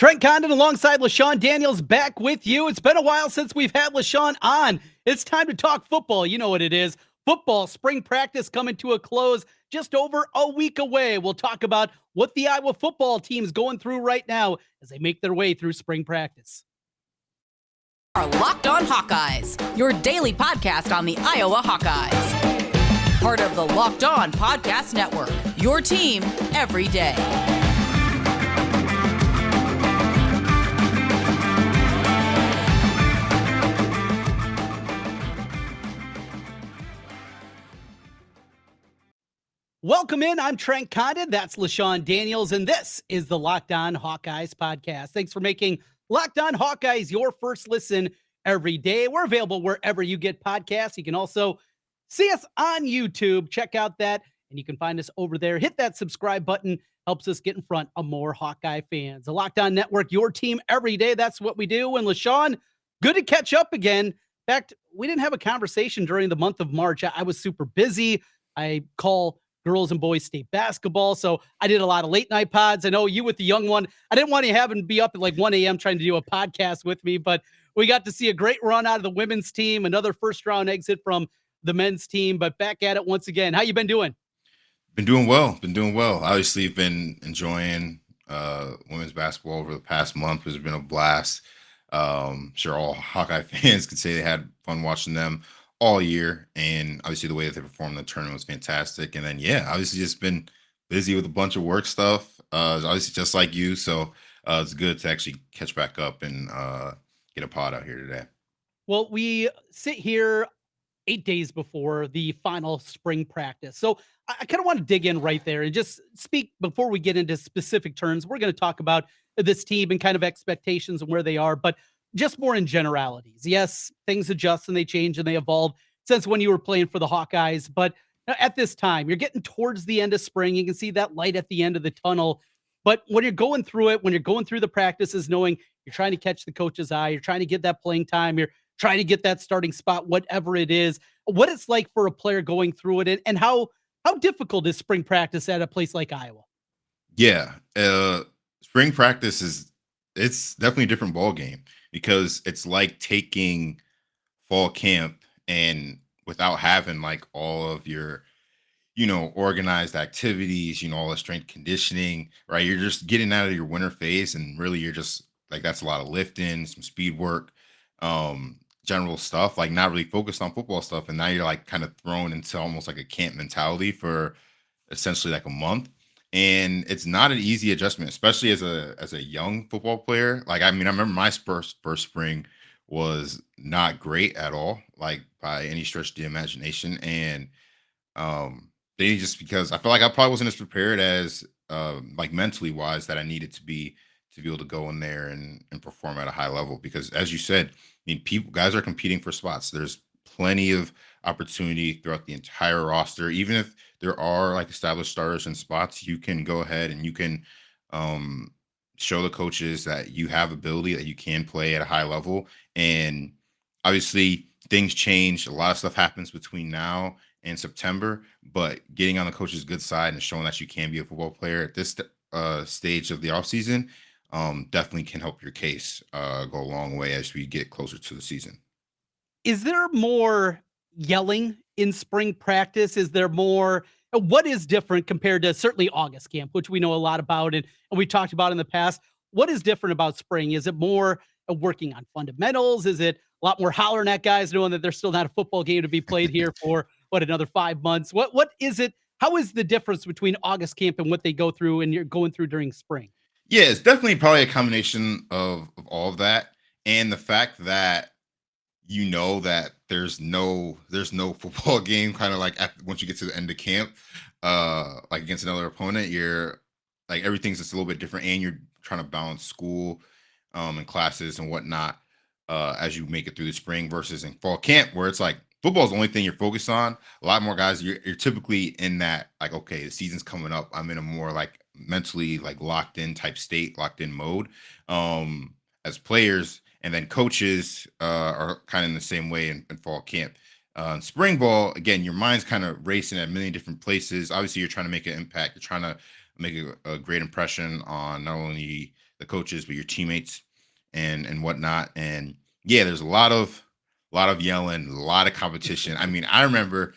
Trent Condon alongside LeShun Daniels back with you. It's been a while since we've had LeShun on. It's time to talk football. You know what it is. Football spring practice coming to a close just over a week away. We'll talk about what the Iowa football team's going through right now as they make their way through spring practice. Are Locked On Hawkeyes, your daily podcast on the Iowa Hawkeyes. Part of the Locked On Podcast Network, your team every day. Welcome in. I'm Trent Condon. That's LeShun Daniels, and this is the Locked On Hawkeyes podcast. Thanks for making Locked On Hawkeyes your first listen every day. We're available wherever you get podcasts. You can also see us on YouTube. Check out that, and you can find us over there. Hit that subscribe button. Helps us get in front of more Hawkeye fans. The Locked On Network, your team every day. That's what we do. And LeShun, good to catch up again. In fact, we didn't have a conversation during the month of March. I was super busy. I call girls and boys state basketball, so I did a lot of late night pods. I know you with the young one. I didn't want to have him be up at like 1 a.m. trying to do a podcast with me, but we got to see a great run out of the women's team, another first round exit from the men's team, but back at it once again. How you been doing? Been doing well. Obviously, I've been enjoying women's basketball over the past month. It's been a blast. Sure, all Hawkeye fans could say they had fun watching them all year, and obviously the way that they performed in the tournament was fantastic. And then, obviously just been busy with a bunch of work stuff, obviously just like you. So it's good to actually catch back up and get a pod out here today. Well, we sit here 8 days before the final spring practice. So I kind of want to dig in right there and just speak before we get into specific terms. We're going to talk about this team and kind of expectations and where they are, but just more in generalities. Yes, things adjust and they change and they evolve since when you were playing for the Hawkeyes. But at this time, you're getting towards the end of spring. You can see that light at the end of the tunnel. But when you're going through it, when you're going through the practices, knowing you're trying to catch the coach's eye, you're trying to get that playing time, you're trying to get that starting spot, whatever it is, what it's like for a player going through it, and how difficult is spring practice at a place like Iowa? Yeah, spring practice it's definitely a different ball game because it's like taking fall camp and without having like all of your organized activities, all the strength conditioning, right? You're just getting out of your winter phase, and really you're just like, that's a lot of lifting, some speed work, general stuff, like not really focused on football stuff. And now you're like kind of thrown into almost like a camp mentality for essentially like a month. And it's not an easy adjustment, especially as a young football player. Like, I mean, I remember my first spring was not great at all, like by any stretch of the imagination. And they just, because I feel like I probably wasn't as prepared as like mentally wise that I needed to be able to go in there and perform at a high level. Because as you said, I mean, guys are competing for spots. There's plenty of opportunity throughout the entire roster. Even if there are like established starters in spots, you can go ahead and you can show the coaches that you have ability, that you can play at a high level. And obviously things change. A lot of stuff happens between now and September, but getting on the coach's good side and showing that you can be a football player at this stage of the offseason definitely can help your case go a long way as we get closer to the season. Is there more yelling in spring practice? Is there more? What is different compared to certainly August camp, which we know a lot about and we talked about in the past? What is different about spring? Is it more working on fundamentals? Is it a lot more hollering at guys knowing that there's still not a football game to be played here for another 5 months? What is it? How is the difference between August camp and what they go through and you're going through during spring? Yeah, it's definitely probably a combination of all of that, and the fact that that there's no football game kind of like once you get to the end of camp, like against another opponent, you're like everything's just a little bit different, and you're trying to balance school and classes and whatnot as you make it through the spring versus in fall camp where it's like football is the only thing you're focused on. A lot more guys, you're typically in that like, okay, the season's coming up, I'm in a more like mentally like locked in type state, locked in mode as players. And then coaches are kind of in the same way in fall camp. In spring ball, again, your mind's kind of racing at a million different places. Obviously, you're trying to make an impact. You're trying to make a great impression on not only the coaches, but your teammates and whatnot. And yeah, there's a lot of yelling, a lot of competition. I mean, I remember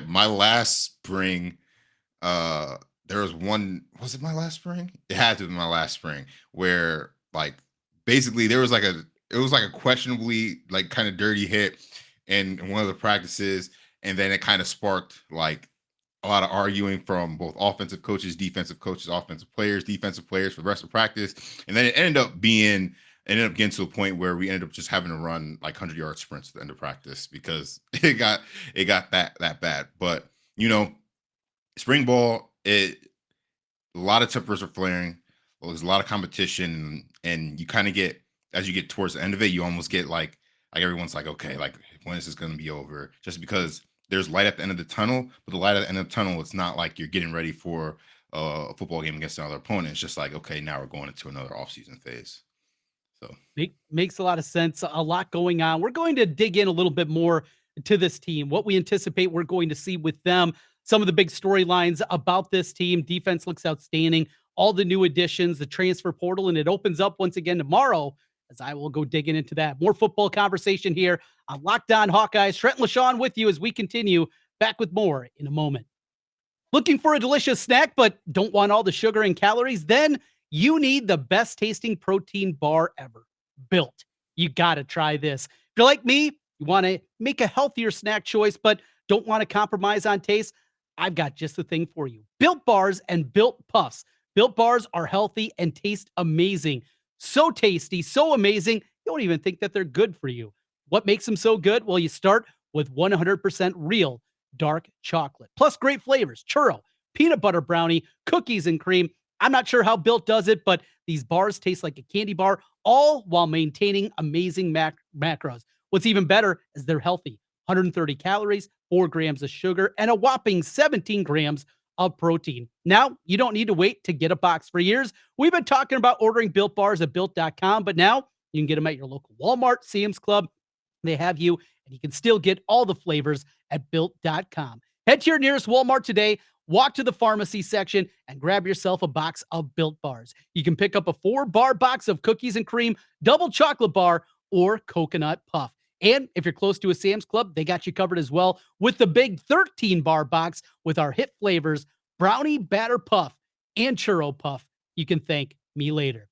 my last spring, uh there was one, was it my last spring? It had to be my last spring, where like basically there was like a, it was like a questionably like kind of dirty hit in one of the practices, and then it kind of sparked like a lot of arguing from both offensive coaches, defensive coaches, offensive players, defensive players for the rest of practice. And then it ended up getting to a point where we ended up just having to run like 100-yard sprints at the end of practice because it got that bad. But you know, spring ball, a lot of tempers are flaring. Well, there's a lot of competition, and you kind of get, as you get towards the end of it, you almost get like everyone's like, okay, like when is this going to be over? Just because there's light at the end of the tunnel, but the light at the end of the tunnel, it's not like you're getting ready for a football game against another opponent. It's just like, okay, now we're going into another offseason phase. So Makes a lot of sense. A lot going on. We're going to dig in a little bit more to this team, what we anticipate we're going to see with them, some of the big storylines about this team. Defense looks outstanding. All the new additions, the transfer portal, and it opens up once again tomorrow as I will go digging into that. More football conversation here on Locked On Hawkeyes. Trent LeShun with you as we continue. Back with more in a moment. Looking for a delicious snack, but don't want all the sugar and calories? Then you need the best tasting protein bar ever. Built. You got to try this. If you're like me, you want to make a healthier snack choice, but don't want to compromise on taste, I've got just the thing for you. Built bars and Built Puffs. Built bars are healthy and taste amazing. So tasty, so amazing, you don't even think that they're good for you. What makes them so good? Well, you start with 100% real dark chocolate, plus great flavors, churro, peanut butter brownie, cookies and cream. I'm not sure how Built does it, but these bars taste like a candy bar, all while maintaining amazing macros. What's even better is they're healthy. 130 calories, 4 grams of sugar, and a whopping 17 grams of protein. Now, you don't need to wait to get a box. For years, we've been talking about ordering Built bars at Built.com, but now you can get them at your local Walmart, Sam's Club. They have you, and you can still get all the flavors at Built.com. Head to your nearest Walmart today, walk to the pharmacy section, and grab yourself a box of Built bars. You can pick up a 4-bar box of cookies and cream, double chocolate bar, or coconut puff. And if you're close to a Sam's Club, they got you covered as well with the big 13-bar box with our hit flavors, brownie batter puff and churro puff. You can thank me later.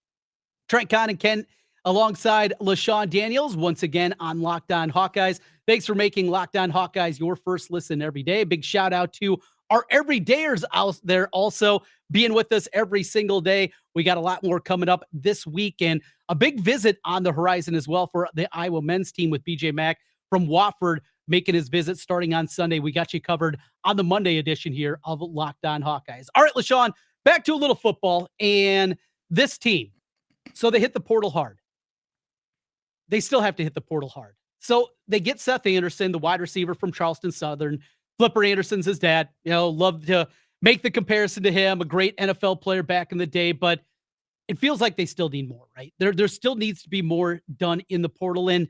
Trent Condon, Ken, alongside LeShun Daniels, once again on Locked On Hawkeyes. Thanks for making Locked On Hawkeyes your first listen every day. Big shout out to our everydayers out there also being with us every single day. We got a lot more coming up this week, and a big visit on the horizon as well for the Iowa men's team with BJ Mack from Wofford making his visit starting on Sunday. We got you covered on the Monday edition here of Locked On Hawkeyes. All right, LeShun, back to a little football and this team. So they hit the portal hard. They still have to hit the portal hard. So they get Seth Anderson, the wide receiver from Charleston Southern. Flipper Anderson's his dad. You know, love to make the comparison to him, a great NFL player back in the day, but it feels like they still need more, right? There still needs to be more done in the portal. And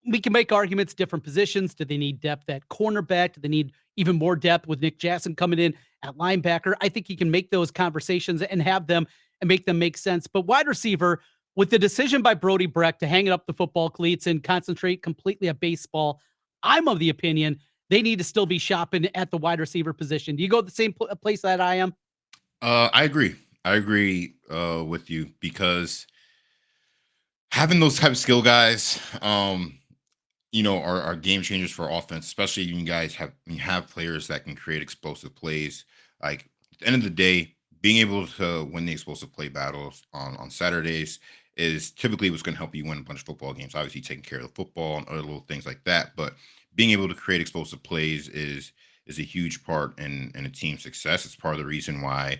we can make arguments, different positions. Do they need depth at cornerback? Do they need even more depth with Nick Jackson coming in at linebacker? I think you can make those conversations and have them and make them make sense. But wide receiver, with the decision by Brody Breck to hang up the football cleats and concentrate completely at baseball, I'm of the opinion they need to still be shopping at the wide receiver position. Do you go the same place that I am? I agree. I agree with you, because having those type of skill guys, are game changers for offense, especially when you have players that can create explosive plays. Like at the end of the day, being able to win the explosive play battles on Saturdays is typically what's going to help you win a bunch of football games. Obviously, taking care of the football and other little things like that, but being able to create explosive plays is a huge part in a team's success. It's part of the reason why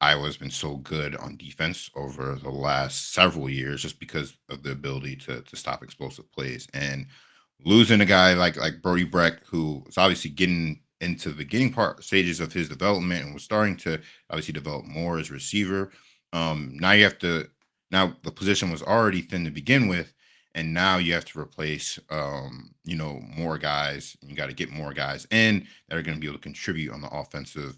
Iowa's been so good on defense over the last several years, just because of the ability to stop explosive plays. And losing a guy like Brody Breck, who is obviously getting into the beginning stages of his development and was starting to obviously develop more as a receiver. Now the position was already thin to begin with, and now you have to replace more guys. You got to get more guys in that are going to be able to contribute on the offensive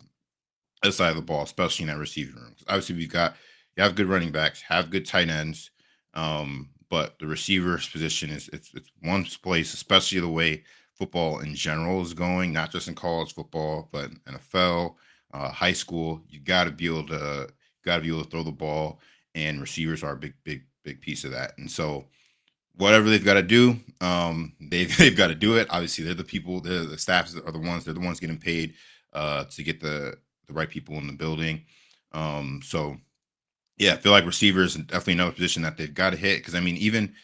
side of the ball, especially in that receiving room. Obviously, we've got You have good running backs, have good tight ends, but the receivers position it's one place, especially the way football in general is going, not just in college football, but NFL, high school. You got to be able to throw the ball, and receivers are a big piece of that. And so whatever they've got to do, they've got to do it. Obviously, they're the people, the staffs are they're the ones getting paid to get the right people in the building. So yeah, I feel like receivers is definitely another position that they've got to hit because I mean, even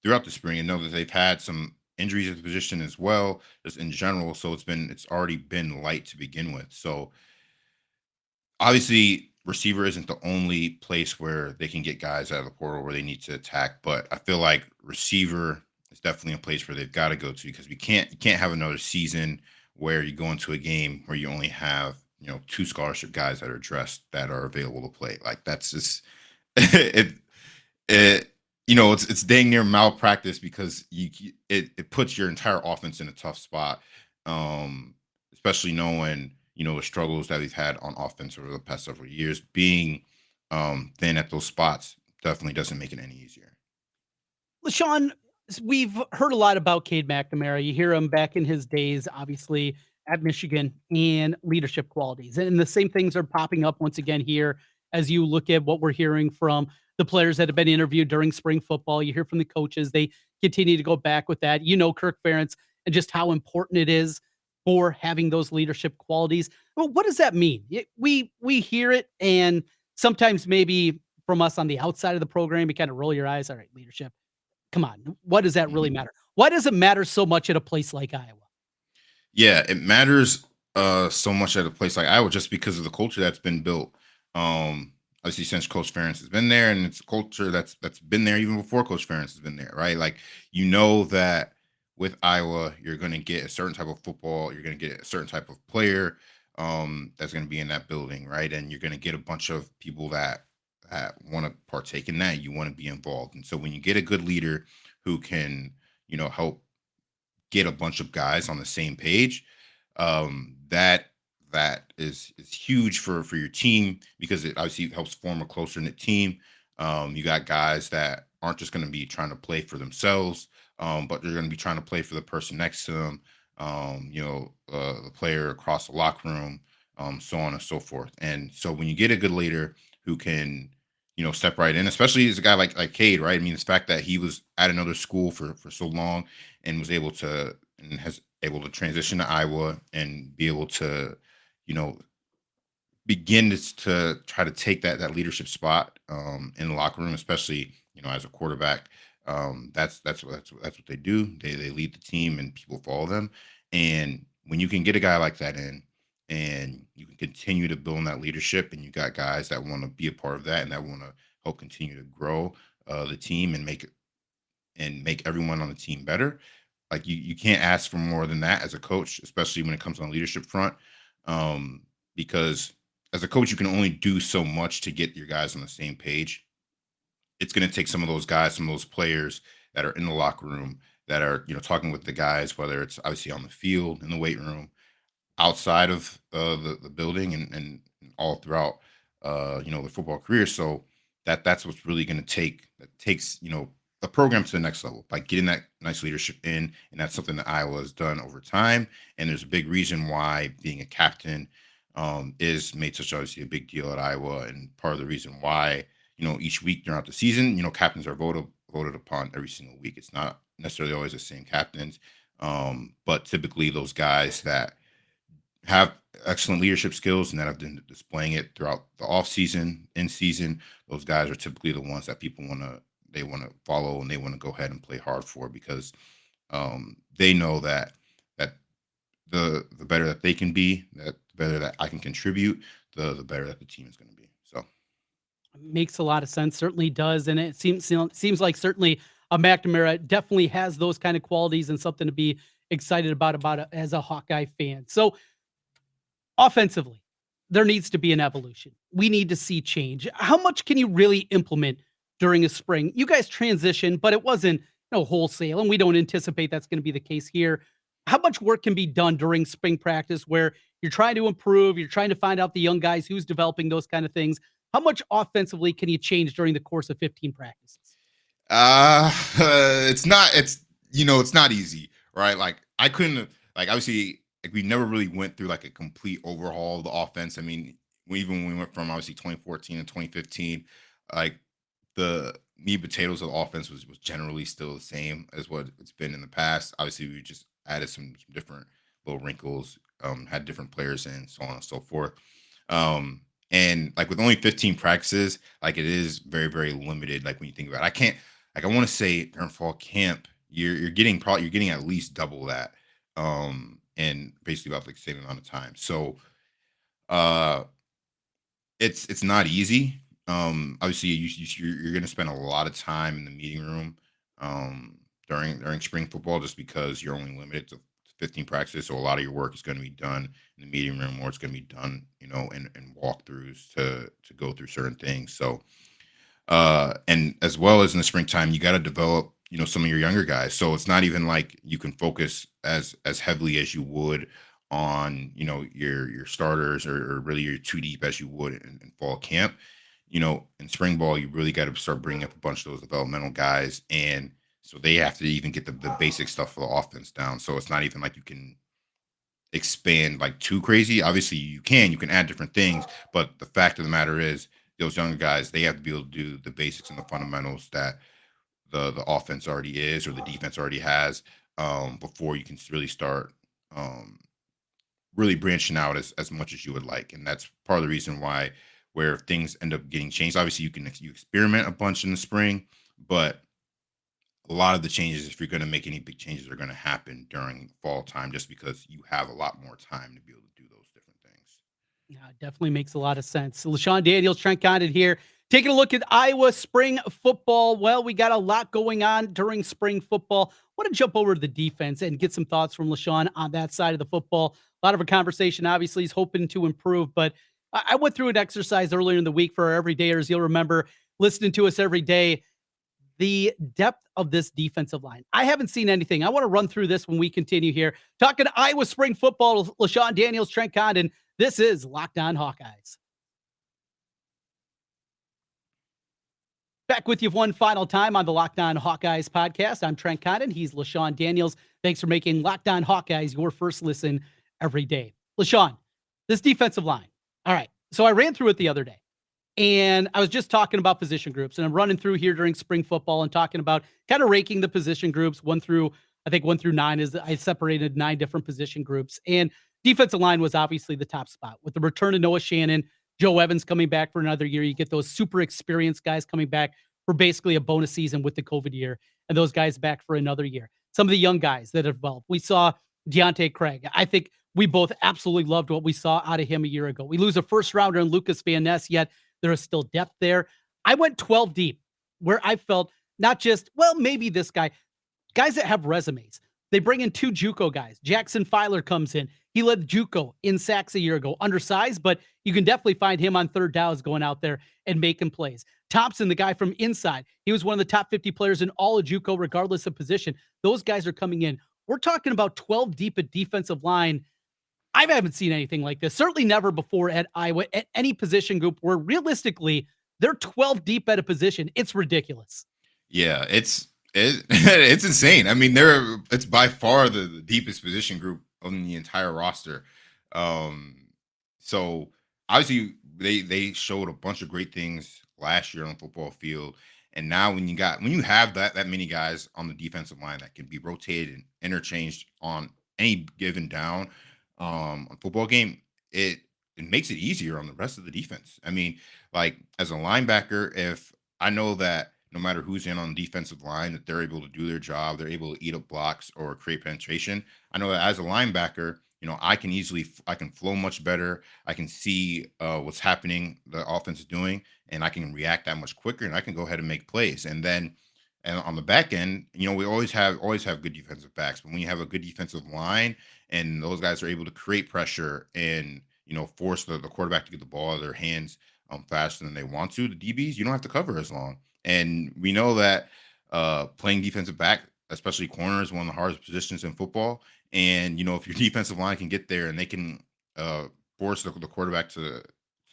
throughout the spring, I know that they've had some injuries at the position as well, just in general. So it's already been light to begin with. So obviously, receiver isn't the only place where they can get guys out of the portal where they need to attack, but I feel like receiver is definitely a place where they've got to go to because you can't have another season where you go into a game where you only have two scholarship guys that are dressed that are available to play. Like that's just it it it's dang near malpractice because it puts your entire offense in a tough spot, um, especially knowing the struggles that we've had on offense over the past several years. Being thin at those spots definitely doesn't make it any easier. LaShawn, we've heard a lot about Cade McNamara. You hear him back in his days, obviously at Michigan, and leadership qualities. And the same things are popping up once again here as you look at what we're hearing from the players that have been interviewed during spring football. You hear from the coaches, they continue to go back with that. Kirk Ferentz and just how important it is for having those leadership qualities. Well, what does that mean? We hear it, and sometimes maybe from us on the outside of the program, you kind of roll your eyes. All right, leadership, come on, what does that really Mhm. matter? Why does it matter so much at a place like Iowa? Yeah, it matters so much at a place like Iowa just because of the culture that's been built. Obviously since Coach Ferentz has been there, and it's a culture that's been there even before Coach Ferentz has been there, right? Like that with Iowa, you're gonna get a certain type of football, you're gonna get a certain type of player that's gonna be in that building, right? And you're gonna get a bunch of people that want to partake in that, you want to be involved. And so when you get a good leader who can, help get a bunch of guys on the same page, that is huge for your team because it obviously helps form a closer knit team. You got guys that aren't just going to be trying to play for themselves, but they're going to be trying to play for the person next to them. The player across the locker room, so on and so forth. And so when you get a good leader who can step right in, especially as a guy like Cade, right? I mean, the fact that he was at another school for so long and was able to and has able to transition to Iowa and be able to, you know, begin to try to take that leadership spot in the locker room, especially as a quarterback. That's what they do. They lead the team and people follow them. And when you can get a guy like that in, and you can continue to build on that leadership, and you got guys that want to be a part of that and that want to help continue to grow the team and make everyone on the team better. Like you can't ask for more than that as a coach, especially when it comes on the leadership front. Because as a coach, you can only do so much to get your guys on the same page. It's going to take some of those guys, some of those players that are in the locker room that are, talking with the guys, whether it's obviously on the field, in the weight room, outside of the building and all throughout the football career. So that's what's really going to takes the program to the next level by getting that nice leadership in, and that's something that Iowa has done over time. And there's a big reason why being a captain is made such obviously a big deal at Iowa, and part of the reason why each week throughout the season captains are voted upon every single week. It's not necessarily always the same captains, but typically those guys that have excellent leadership skills and that have been displaying it throughout the off season, in season. Those guys are typically the ones that people want to follow and they want to go ahead and play hard for because they know that the better that they can be, that the better that I can contribute, the better that the team is going to be. So Makes a lot of sense, certainly does, and it seems like certainly a McNamara definitely has those kind of qualities and something to be excited about as a Hawkeye fan. So offensively, there needs to be an evolution. We need to see change. How much can you really implement during a spring? You guys transition, but it wasn't wholesale, and we don't anticipate that's going to be the case here. How much work can be done during spring practice where you're trying to improve, you're trying to find out the young guys who's developing those kind of things, How much offensively can you change during the course of 15 practices? Uh, it's not easy, right? Like I couldn't like obviously like we never really went through like a complete overhaul of the offense. I mean, even when we went from obviously 2014 and 2015, like the meat and potatoes of the offense was generally still the same as what it's been in the past. Obviously, we just added some different little wrinkles, had different players in, so on and so forth. Um, and like with only 15 practices, like it is very, very limited. Like when you think about it, I can't like I want to say during fall camp, you're getting at least double that. And basically about like the same amount of time. So uh it's not easy. Obviously, you're going to spend a lot of time in the meeting room during spring football, just because you're only limited to 15 practices. So a lot of your work is going to be done in the meeting room, or it's going to be done, in walkthroughs to go through certain things. So and as well as in the springtime, you got to develop, some of your younger guys. So it's not even like you can focus as heavily as you would on, your starters, or really your two deep as you would in fall camp. In spring ball, you really got to start bringing up a bunch of those developmental guys, and so they have to even get the basic stuff for the offense down. So it's not even like you can expand like too crazy. Obviously, you can add different things, but the fact of the matter is, those younger guys, they have to be able to do the basics and the fundamentals that the offense already is, or the defense already has, before you can really start um, really branching out as much as you would like. And that's part of the reason why, where things end up getting changed. Obviously, you experiment a bunch in the spring, but a lot of the changes, if you're going to make any big changes, are going to happen during fall time, just because you have a lot more time to be able to do those different things. Yeah, it definitely makes a lot of sense. LeShun Daniels, Trent Condon here, taking a look at Iowa spring football. Well, we got a lot going on during spring football. Want to jump over to the defense and get some thoughts from LeShun on that side of the football. A lot of our conversation, obviously, is hoping to improve, but I went through an exercise earlier in the week for our everydayers. You'll remember listening to us every day, the depth of this defensive line. I haven't seen anything. I want to run through this when we continue here. Talking Iowa spring football, LeShun Daniels, Trent Condon. This is Locked On Hawkeyes. Back with you one final time on the Locked On Hawkeyes podcast. I'm Trent Condon. He's LeShun Daniels. Thanks for making Locked On Hawkeyes your first listen every day. LeShun, this defensive line. All right. So I ran through it the other day, and I was just talking about position groups, and I'm running through here during spring football and talking about kind of ranking the position groups I think 1 through 9 is I separated 9 different position groups. And defensive line was obviously the top spot with the return of Noah Shannon, Joe Evans coming back for another year. You get those super experienced guys coming back for basically a bonus season with the COVID year, and those guys back for another year. Some of the young guys that have developed. We saw Deontay Craig. I think we both absolutely loved what we saw out of him a year ago. We lose a first rounder in Lucas Van Ness, yet there is still depth there. I went 12 deep, where I felt not just, well, maybe this guys that have resumes. They bring in 2 JUCO guys. Jackson Filer comes in. He led JUCO in sacks a year ago, undersized, but you can definitely find him on third downs going out there and making plays. Thompson, the guy from inside, he was one of the top 50 players in all of JUCO, regardless of position. Those guys are coming in. We're talking about 12 deep at defensive line. I haven't seen anything like this. Certainly never before at Iowa, at any position group where realistically they're 12 deep at a position. It's ridiculous. Yeah, it's insane. I mean, it's by far the deepest position group on the entire roster. Um, so obviously they showed a bunch of great things last year on the football field, and now when you have that many guys on the defensive line that can be rotated and interchanged on any given down, on football game, it makes it easier on the rest of the defense. I mean, like as a linebacker, if I know that no matter who's in on the defensive line, that they're able to do their job, they're able to eat up blocks or create penetration. I know that as a linebacker, I can flow much better. I can see what's happening, the offense is doing, and I can react that much quicker, and I can go ahead and make plays. And on the back end, we always have good defensive backs, but when you have a good defensive line and those guys are able to create pressure and force the quarterback to get the ball out of their hands faster than they want to, the DBs, you don't have to cover as long. And we know that playing defensive back, especially corner, is one of the hardest positions in football. And if your defensive line can get there and they can force the quarterback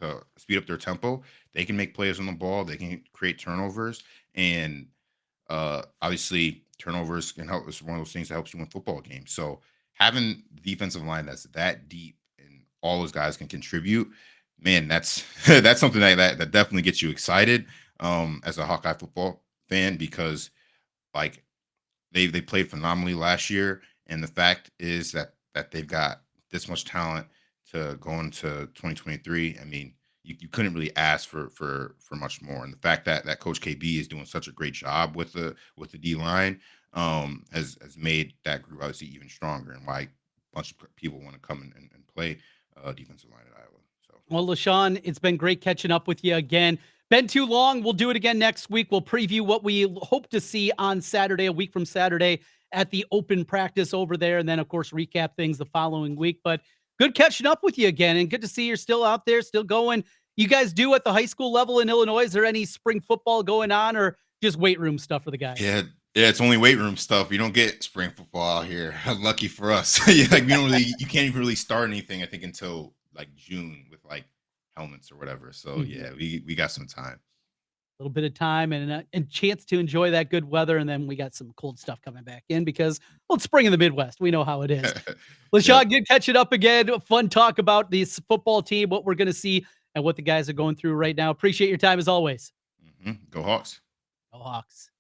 to speed up their tempo. They can make plays on the ball. They can create turnovers, and obviously turnovers can help. It's one of those things that helps you win football games. So having the defensive line that's that deep and all those guys can contribute, man, that's that's something that definitely gets you excited as a Hawkeye football fan, because like they played phenomenally last year, and the fact is that they've got this much talent to go into 2023. I mean, you couldn't really ask for much more. And the fact that Coach KB is doing such a great job with the D line has made that group obviously even stronger, and why a bunch of people want to come and play defensive line at Iowa. So Well, LeShun, it's been great catching up with you again. Been too long. We'll do it again next week. We'll preview what we hope to see on Saturday, a week from Saturday, at the open practice over there. And then, of course, recap things the following week. But good catching up with you again. And good to see you're still out there, still going. You guys do at the high school level in Illinois? Is there any spring football going on, or just weight room stuff for the guys? yeah, it's only weight room stuff. You don't get spring football out here. Lucky for us. Yeah, like we don't really, you can't even really start anything, I think, until like June with like helmets or whatever. So yeah, we got some time. A little bit of time and chance to enjoy that good weather, and then we got some cold stuff coming back in because, well, it's spring in the Midwest. We know how it is. LeShun, Yep. good catching up again. Fun talk about this football team, what we're going to see, and what the guys are going through right now. Appreciate your time as always. Go Hawks. Go Hawks.